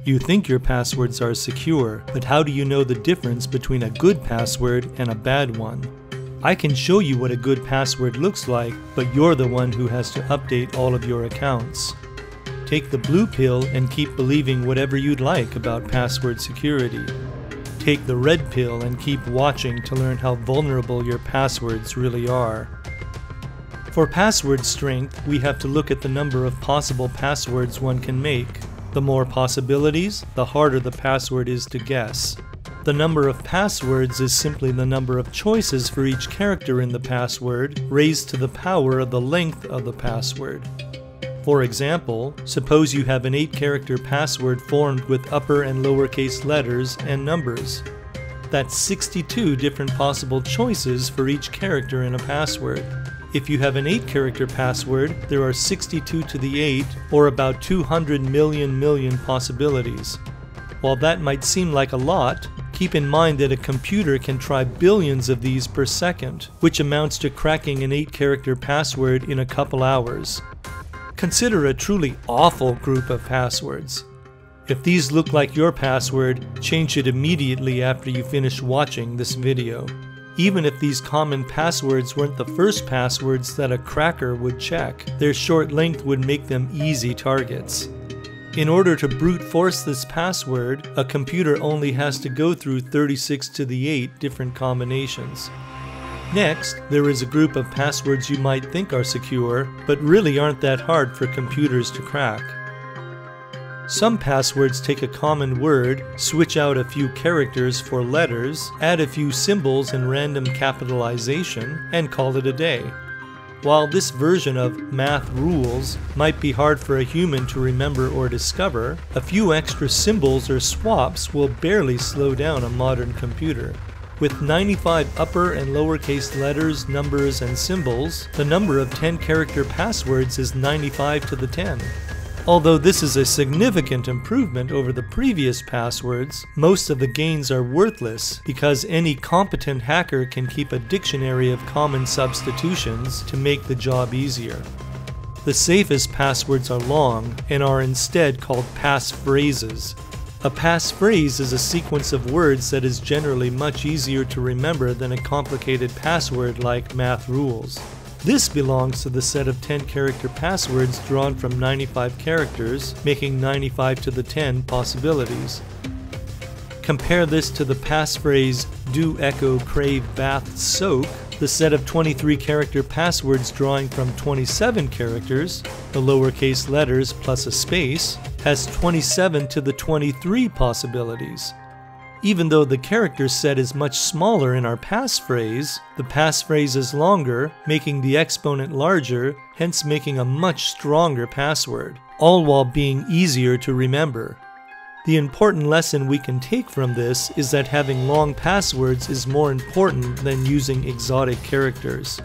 You think your passwords are secure, but how do you know the difference between a good password and a bad one? I can show you what a good password looks like, but you're the one who has to update all of your accounts. Take the blue pill and keep believing whatever you'd like about password security. Take the red pill and keep watching to learn how vulnerable your passwords really are. For password strength, we have to look at the number of possible passwords one can make. The more possibilities, the harder the password is to guess. The number of passwords is simply the number of choices for each character in the password raised to the power of the length of the password. For example, suppose you have an 8-character password formed with upper and lowercase letters and numbers. That's 62 different possible choices for each character in a password. If you have an 8-character password, there are 62 to the 8, or about 200 million possibilities. While that might seem like a lot, keep in mind that a computer can try billions of these per second, which amounts to cracking an 8-character password in a couple hours. Consider a truly awful group of passwords. If these look like your password, change it immediately after you finish watching this video. Even if these common passwords weren't the first passwords that a cracker would check, their short length would make them easy targets. In order to brute force this password, a computer only has to go through 36 to the 8 different combinations. Next, there is a group of passwords you might think are secure, but really aren't that hard for computers to crack. Some passwords take a common word, switch out a few characters for letters, add a few symbols and random capitalization, and call it a day. While this version of math rules might be hard for a human to remember or discover, a few extra symbols or swaps will barely slow down a modern computer. With 95 upper and lowercase letters, numbers, and symbols, the number of 10-character passwords is 95 to the 10. Although this is a significant improvement over the previous passwords, most of the gains are worthless because any competent hacker can keep a dictionary of common substitutions to make the job easier. The safest passwords are long and are instead called passphrases. A passphrase is a sequence of words that is generally much easier to remember than a complicated password like math rules. This belongs to the set of 10-character passwords drawn from 95 characters, making 95 to the 10 possibilities. Compare this to the passphrase do, echo, crave, bath, soak, the set of 23-character passwords drawing from 27 characters, the lowercase letters plus a space, has 27 to the 23 possibilities. Even though the character set is much smaller in our passphrase, the passphrase is longer, making the exponent larger, hence making a much stronger password, all while being easier to remember. The important lesson we can take from this is that having long passwords is more important than using exotic characters.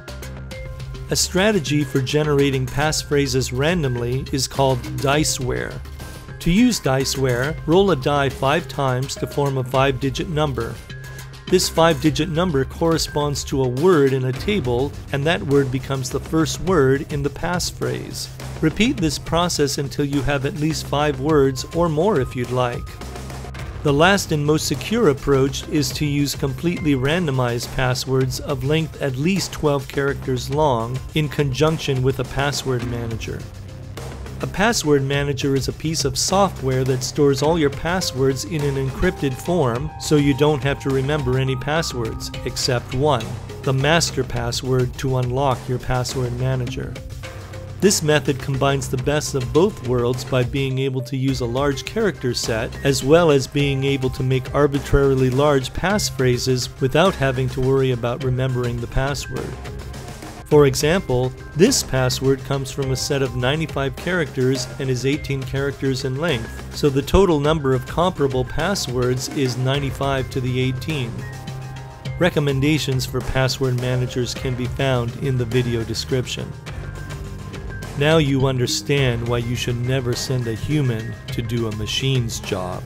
A strategy for generating passphrases randomly is called diceware. To use diceware, roll a die 5 times to form a 5-digit number. This 5-digit number corresponds to a word in a table, and that word becomes the first word in the passphrase. Repeat this process until you have at least 5 words or more if you'd like. The last and most secure approach is to use completely randomized passwords of length at least 12 characters long in conjunction with a password manager. A password manager is a piece of software that stores all your passwords in an encrypted form so you don't have to remember any passwords, except one, the master password to unlock your password manager. This method combines the best of both worlds by being able to use a large character set as well as being able to make arbitrarily large passphrases without having to worry about remembering the password. For example, this password comes from a set of 95 characters and is 18 characters in length, so the total number of comparable passwords is 95 to the 18. Recommendations for password managers can be found in the video description. Now you understand why you should never send a human to do a machine's job.